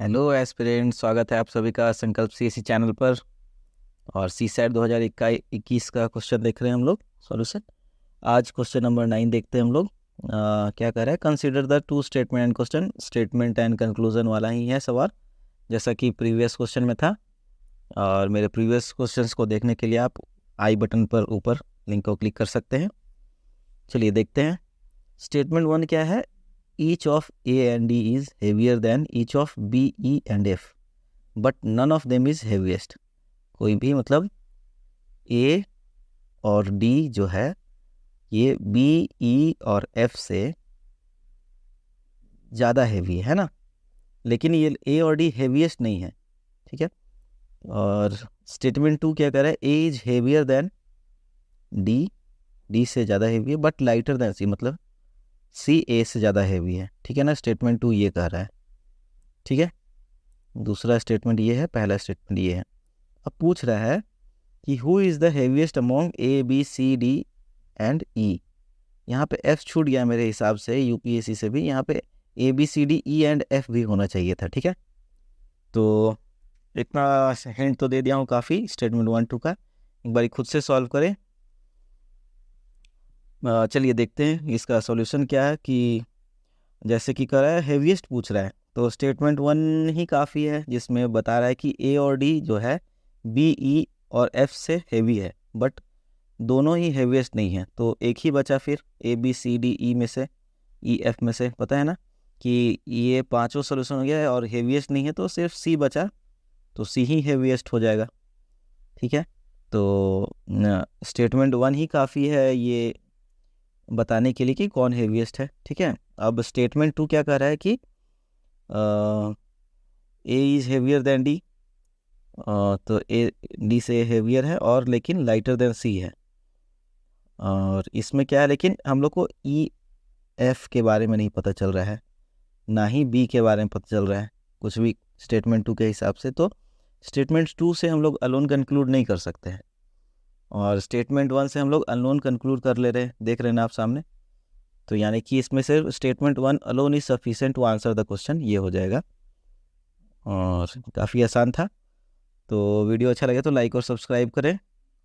Hello aspirant, स्वागत है आप सभी का संकल्प सीएससी चैनल पर। और सी सेट 2021 का क्वेश्चन देख रहे हैं हम लोग सॉल्यूशन। आज क्वेश्चन नंबर 9 देखते हैं हम लोग। क्या कर रहा है, consider the two statement and question. Statement and conclusion वाला ही है सवाल, जैसा कि प्रीवियस क्वेश्चन में था। और मेरे प्रीवियस क्वेश्चंस को देखने के लिए आप आई बटन पर ऊपर लिंक को क्लिक कर सकते हैं। चलिए देखते हैं। स्टेटमेंट 1 क्या है, each of A and D is heavier than each of B, E and F, but none of them is heaviest। कोई भी मतलब A और D जो है ये B, E और F से ज़्यादा हैवी है ना, लेकिन ये A और D हेवीएस्ट नहीं है। ठीक है। और स्टेटमेंट 2 क्या कर रहा है, A is heavier than D, D से ज़्यादा हैवी है, बट लाइटर देन C, मतलब C A से ज़्यादा हैवी है। ठीक है ना, स्टेटमेंट 2 ये कह रहा है। ठीक है, दूसरा स्टेटमेंट ये है, पहला स्टेटमेंट ये है। अब पूछ रहा है कि who is the heaviest among A B C D and E. यहाँ पे एफ छूट गया मेरे हिसाब से, यूपीएससी से भी यहाँ पे A B C D E and F भी होना चाहिए था। ठीक है, तो इतना हिंट तो दे दिया हूँ काफ़ी स्टेटमेंट 1 2 का। एक बार खुद से सॉल्व करें। चलिए देखते हैं इसका सॉल्यूशन क्या है। कि जैसे कि कर रहा है हेवीएस्ट पूछ रहा है, तो स्टेटमेंट 1 ही काफ़ी है, जिसमें बता रहा है कि ए और डी जो है बी, ई और एफ से हेवी है, बट दोनों ही हेवीएस्ट नहीं है। तो एक ही बचा फिर ए बी सी डी ई में से, ई एफ में से। पता है ना कि ये पांचों सोल्यूशन हो गया है और हेवीएस्ट नहीं है, तो सिर्फ सी बचा, तो सी ही हेवीएस्ट हो जाएगा। ठीक है, तो स्टेटमेंट 1 ही काफ़ी है ये बताने के लिए कि कौन हेवीएस्ट है। ठीक है, अब स्टेटमेंट 2 क्या कह रहा है कि A is heavier than D. तो ए डी से हेवियर है और लेकिन लाइटर देन सी है। और इसमें क्या है, लेकिन हम लोग को ई एफ के बारे में नहीं पता चल रहा है, ना ही बी के बारे में पता चल रहा है कुछ भी स्टेटमेंट 2 के हिसाब से। तो स्टेटमेंट 2 से हम लोग अलोन कंक्लूड नहीं कर सकते हैं, और स्टेटमेंट 1 से हम लोग अनलोन कंक्लूड कर ले रहे हैं, देख रहे हैं ना आप सामने। तो यानी कि इसमें से statement 1 alone is sufficient to answer the question, ये हो जाएगा। और काफ़ी आसान था। तो वीडियो अच्छा लगे तो लाइक और सब्सक्राइब करें,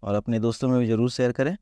और अपने दोस्तों में भी ज़रूर शेयर करें।